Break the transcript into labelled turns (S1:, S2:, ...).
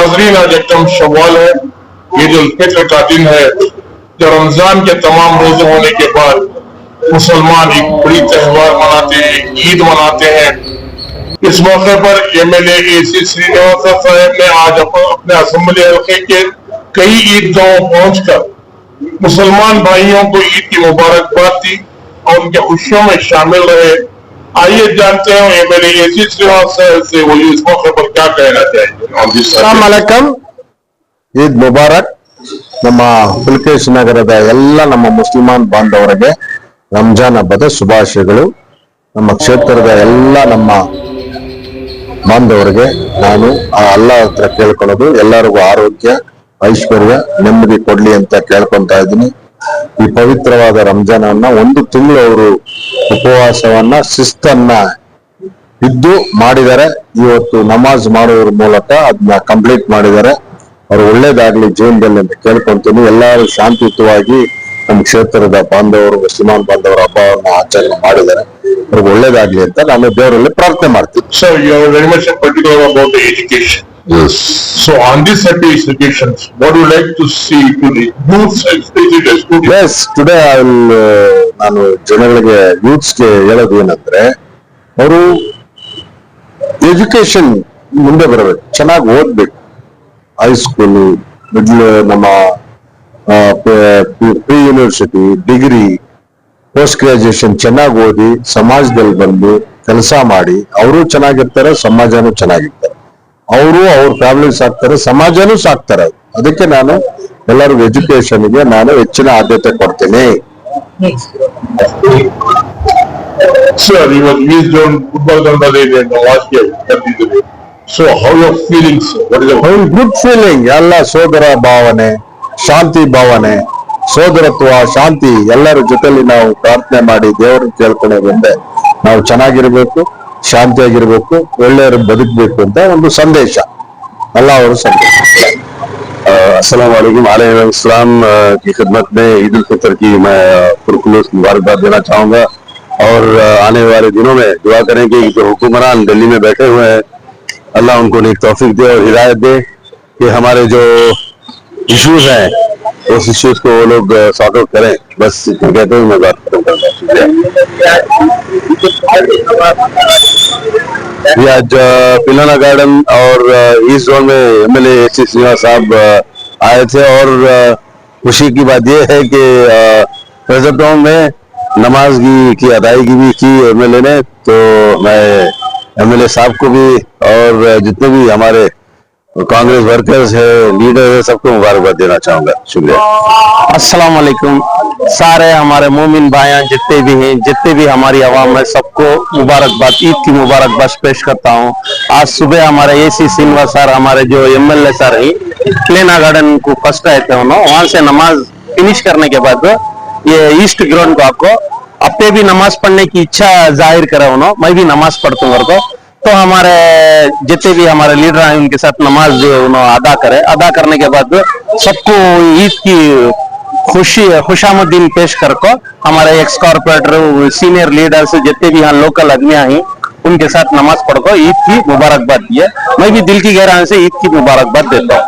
S1: नाजरीन, आज एकदम शव्वाल है, ईद उल फित्र का दिन है, जो रमजान के तमाम रोजे होने के बाद मुसलमान एक बड़ी त्योहार मनाते हैं, ईद मनाते हैं। इस मौके पर एमएलए AC श्रीनिवास साहब ने आज अपने असेंबली हल्के के कई ईदगाहों पहुंचकर मुसलमान भाइयों को ईद की मुबारकबाद दी और उनके खुशियों में शामिल रहे। आइए जानते हैं एमएलए AC श्रीनिवास साहब से वो इस मौके पर क्या कहना चाहेंगे।
S2: अस्सलाम वालेकुम, ईद मुबारक। ನಮ್ಮ ಪುಲಕೇಶ್ ನಗರದ ಎಲ್ಲ ನಮ್ಮ ಮುಸ್ಲಿಮಾನ್ ಬಾಂಧವರಿಗೆ ರಂಜಾನ್ ಹಬ್ಬದ ಶುಭಾಶಯಗಳು। ನಮ್ಮ ಕ್ಷೇತ್ರದ ಎಲ್ಲ ನಮ್ಮ ಬಾಂಧವರಿಗೆ ನಾನು ಅಲ್ಲಾಹ್ ಹತ್ರ ಕೇಳ್ಕೊಳ್ಳೋದು ಎಲ್ಲರಿಗೂ ಆರೋಗ್ಯ, ಐಶ್ವರ್ಯ, ನೆಮ್ಮದಿ ಕೊಡ್ಲಿ ಅಂತ ಕೇಳ್ಕೊಂತಾ ಇದ್ದೀನಿ। ಈ ಪವಿತ್ರವಾದ ರಂಜಾನನ್ನ ಒಂದು ತಿಂಗಳು ಅವರು ಉಪವಾಸವನ್ನ ಶಿಸ್ತನ್ನ ಇದ್ದು ಮಾಡಿದ್ದಾರೆ। ಇವತ್ತು ನಮಾಜ್ ಮಾಡೋದ್ರ ಮೂಲಕ ಅದನ್ನ ಕಂಪ್ಲೀಟ್ ಮಾಡಿದ್ದಾರೆ। ಅವ್ರು ಒಳ್ಳೇದಾಗ್ಲಿ ಜೀವನದಲ್ಲಿ ಅಂತ ಕೇಳ್ಕೊಂತೀನಿ। ಎಲ್ಲರೂ ಶಾಂತಿಯುತವಾಗಿ ನಮ್ಮ ಕ್ಷೇತ್ರದ ಬಾಂಧವರು, ಮುಸ್ಲಿಮಾನ್ ಬಾಂಧವರ ಹಬ್ಬವನ್ನು ಆಚರಣೆ ಮಾಡಿದ್ದಾರೆ। ಅವ್ರಿಗೆ ಒಳ್ಳೇದಾಗ್ಲಿ ಅಂತ ನಾನು ದೇವರಲ್ಲಿ ಪ್ರಾರ್ಥನೆ ಮಾಡ್ತೀನಿ।
S1: So you are very much particular about the education.
S2: Yes.
S1: So on this happy occasions, what would you like to see to the youths, especially the students?
S2: Yes, today I will ನಾನು ಜನಗಳಿಗೆ ಯೂತ್ಸ್ಗೆ ಹೇಳೋದು ಏನಂದ್ರೆ, ಅವರು education ಮುಂದೆ ಬರಬೇಕು, ಚೆನ್ನಾಗಿ ಓದ್ಬೇಕು। High school, middle, ನಮ್ಮ pre university, degree, post graduation ಚೆನ್ನಾಗಿ ಓದಿ ಸಮಾಜದಲ್ಲಿ ಬಂದು ಕೆಲಸ ಮಾಡಿ ಅವರು ಚೆನ್ನಾಗಿರ್ತಾರೆ, ಸಮಾಜನೂ ಚೆನ್ನಾಗಿರ್ತಾರೆ, ಅವರು ಅವ್ರ ಫ್ಯಾಮಿಲಿ ಸಾಕ್ತಾರೆ, ಸಮಾಜನೂ ಸಾಕ್ತಾರೆ। ಅದಕ್ಕೆ ನಾನು ಎಲ್ಲರಿಗೂ ಎಜುಕೇಶನ್ಗೆ ನಾನು ಹೆಚ್ಚಿನ ಆದ್ಯತೆ ಕೊಡ್ತೀನಿ।
S1: Sir, you were released on football in the last year. So how your feelings? What is the
S2: good feeling? ಎಲ್ಲ ಸೋದರ ಭಾವನೆ, ಶಾಂತಿ ಭಾವನೆ, ಸೋದರತ್ವ, ಶಾಂತಿ ಎಲ್ಲರ ಜೊತೆಲಿ ನಾವು ಪ್ರಾರ್ಥನೆ ಮಾಡಿ ದೇವರನ್ನ ಕೇಳ್ಕೊಳ್ಳೋದ್ರಿಂದ ನಾವು ಚೆನ್ನಾಗಿರ್ಬೇಕು, ಶಾಂತಿಯಾಗಿರ್ಬೇಕು, ಒಳ್ಳೆಯವರು ಬದುಕಬೇಕು ಅಂತ ಒಂದು ಸಂದೇಶ, ಅಲ್ಲ ಅವರ ಸಂದೇಶ।
S3: अस्सलाम वालेकुम। आलम इस्लाम की खिदमत में ईद उल फितर की मैं पुरखुलूस मुबारकबाद देना चाहूंगा और आने वाले दिनों में दुआ करें कि जो हुक्मरान दिल्ली में बैठे हुए हैं, अल्लाह उनको नेक तौफीक दे और हिदायत दे कि हमारे जो इश्यूज हैं उस इश्यूज को वो लोग सॉर्ट आउट करें। बस इतना कहते हुए मैं बात खत्म करता हूँ। आज पिलाना गार्डन और ईस्ट जोन में एमएलए AC श्रीनिवास साहब आए थे और खुशी की बात यह है कि प्रेजेंटों में नमाज की अदायगी भी की एमएलए ने। तो मैं एमएलए साहब को भी और जितने भी हमारे कांग्रेस वर्कर्स है, लीडर है, सबको मुबारकबाद देना चाहूंगा। शुक्रिया।
S4: अस्सलाम वालेकुम। सारे हमारे मोमिन भाइयां जितने भी हैं, जितने भी हमारी आवाम है, सबको मुबारकबाद, ईद की मुबारकबाद पेश करता हूं। आज सुबह हमारे AC श्रीनिवास सर, हमारे जो MLA सर है, प्लेना गार्डन को फर्स्ट आए थे, वहां से नमाज फिनिश करने के बाद ये ईस्ट ग्राउंड को आपको अपने भी नमाज पढ़ने की इच्छा जाहिर करा उन्होंने, मैं भी नमाज पढ़ता हूँ को। तो हमारे जितने भी हमारे लीडर हैं उनके साथ नमाज जो उन्होंने अदा करे, अदा करने के बाद सबको ईद की खुशामुद्दीन पेश करके हमारे एक्स कॉर्पोरेटर, सीनियर लीडर्स, जितने भी यहाँ लोकल आदमियां हैं उनके साथ नमाज पढ़कर ईद की मुबारकबाद दी है। मैं भी दिल की गहराई से ईद की मुबारकबाद देता हूँ।